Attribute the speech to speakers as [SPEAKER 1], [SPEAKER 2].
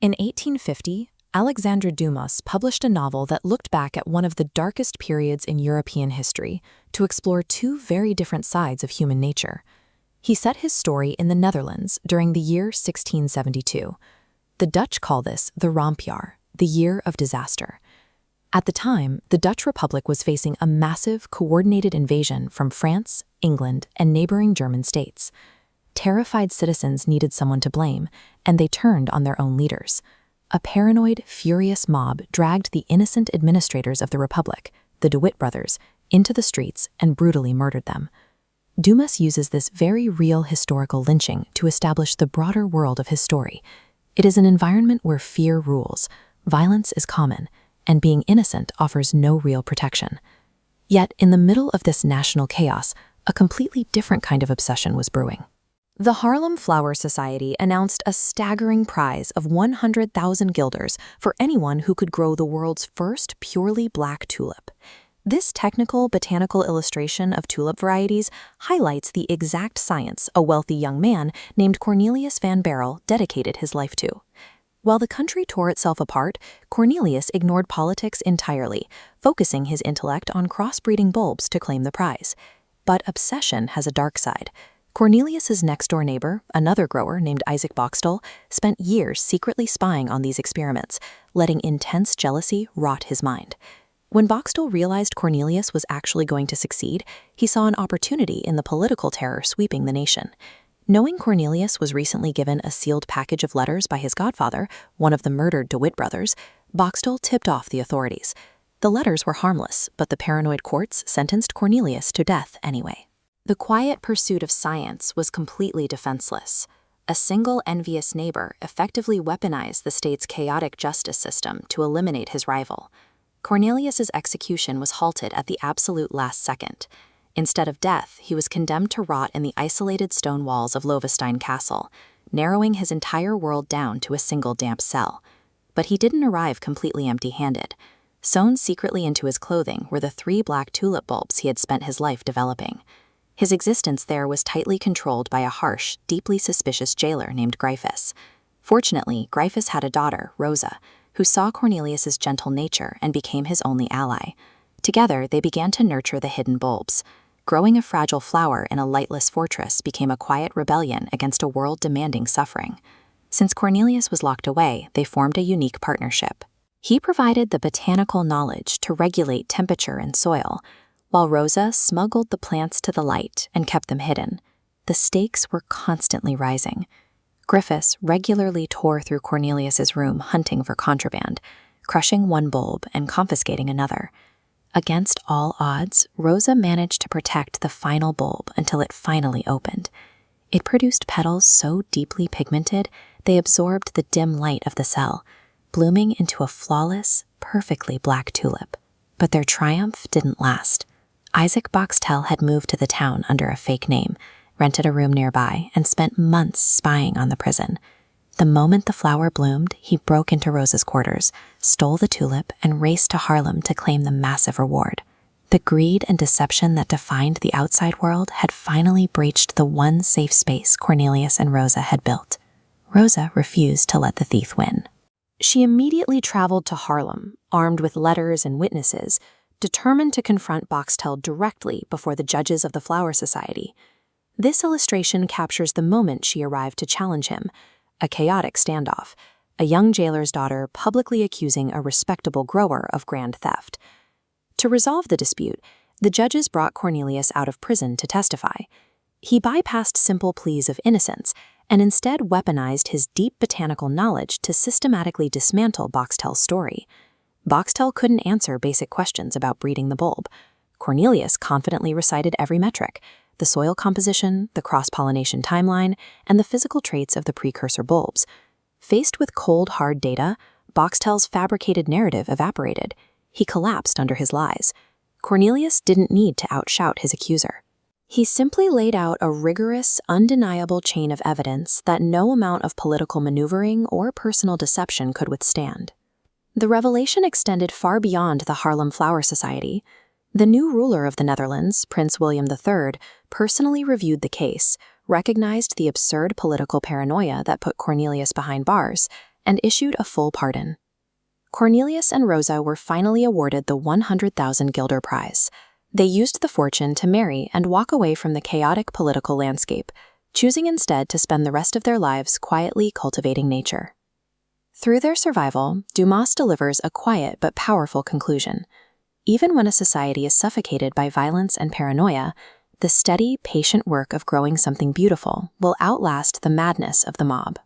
[SPEAKER 1] In 1850, Alexandre Dumas published a novel that looked back at one of the darkest periods in European history to explore two very different sides of human nature. He set his story in the Netherlands during the year 1672. The Dutch call this the Rampjaar, the year of disaster. At the time, the Dutch Republic was facing a massive, coordinated invasion from France, England, and neighboring German states. Terrified citizens needed someone to blame, and they turned on their own leaders. A paranoid, furious mob dragged the innocent administrators of the Republic, the De Witt brothers, into the streets and brutally murdered them. Dumas uses this very real historical lynching to establish the broader world of his story. It is an environment where fear rules, violence is common, and being innocent offers no real protection. Yet, in the middle of this national chaos, a completely different kind of obsession was brewing. The Haarlem Flower Society announced a staggering prize of 100,000 guilders for anyone who could grow the world's first purely black tulip. This technical botanical illustration of tulip varieties highlights the exact science a wealthy young man named Cornelius van Baerle dedicated his life to. While the country tore itself apart, Cornelius ignored politics entirely, focusing his intellect on crossbreeding bulbs to claim the prize. But obsession has a dark side. Cornelius's next-door neighbor, another grower named Isaac Boxtel, spent years secretly spying on these experiments, letting intense jealousy rot his mind. When Boxtel realized Cornelius was actually going to succeed, he saw an opportunity in the political terror sweeping the nation. Knowing Cornelius was recently given a sealed package of letters by his godfather, one of the murdered De Witt brothers, Boxtel tipped off the authorities. The letters were harmless, but the paranoid courts sentenced Cornelius to death anyway. The quiet pursuit of science was completely defenseless. A single envious neighbor effectively weaponized the state's chaotic justice system to eliminate his rival. Cornelius's execution was halted at the absolute last second. Instead of death, he was condemned to rot in the isolated stone walls of Loevestein Castle, narrowing his entire world down to a single damp cell. But he didn't arrive completely empty-handed. Sewn secretly into his clothing were the 3 black tulip bulbs he had spent his life developing. His existence there was tightly controlled by a harsh, deeply suspicious jailer named Gryphus. Fortunately, Gryphus had a daughter, Rosa, who saw Cornelius's gentle nature and became his only ally. Together, they began to nurture the hidden bulbs. Growing a fragile flower in a lightless fortress became a quiet rebellion against a world demanding suffering. Since Cornelius was locked away, they formed a unique partnership. He provided the botanical knowledge to regulate temperature and soil, while Rosa smuggled the plants to the light and kept them hidden. The stakes were constantly rising. Gryphus regularly tore through Cornelius's room hunting for contraband, crushing one bulb and confiscating another. Against all odds, Rosa managed to protect the final bulb until it finally opened. It produced petals so deeply pigmented they absorbed the dim light of the cell, blooming into a flawless, perfectly black tulip. But their triumph didn't last. Isaac Boxtel had moved to the town under a fake name, rented a room nearby, and spent months spying on the prison. The moment the flower bloomed, he broke into Rosa's quarters, stole the tulip, and raced to Haarlem to claim the massive reward. The greed and deception that defined the outside world had finally breached the one safe space Cornelius and Rosa had built. Rosa refused to let the thief win. She immediately traveled to Haarlem, armed with letters and witnesses, determined to confront Boxtel directly before the judges of the Flower Society. This illustration captures the moment she arrived to challenge him, a chaotic standoff, a young jailer's daughter publicly accusing a respectable grower of grand theft. To resolve the dispute, the judges brought Cornelius out of prison to testify. He bypassed simple pleas of innocence and instead weaponized his deep botanical knowledge to systematically dismantle Boxtel's story. Boxtel couldn't answer basic questions about breeding the bulb. Cornelius confidently recited every metric: the soil composition, the cross-pollination timeline, and the physical traits of the precursor bulbs. Faced with cold, hard data, Boxtel's fabricated narrative evaporated. He collapsed under his lies. Cornelius didn't need to outshout his accuser. He simply laid out a rigorous, undeniable chain of evidence that no amount of political maneuvering or personal deception could withstand. The revelation extended far beyond the Haarlem Flower Society. The new ruler of the Netherlands, Prince William III, personally reviewed the case, recognized the absurd political paranoia that put Cornelius behind bars, and issued a full pardon. Cornelius and Rosa were finally awarded the 100,000 guilder prize. They used the fortune to marry and walk away from the chaotic political landscape, choosing instead to spend the rest of their lives quietly cultivating nature. Through their survival, Dumas delivers a quiet but powerful conclusion. Even when a society is suffocated by violence and paranoia, the steady, patient work of growing something beautiful will outlast the madness of the mob.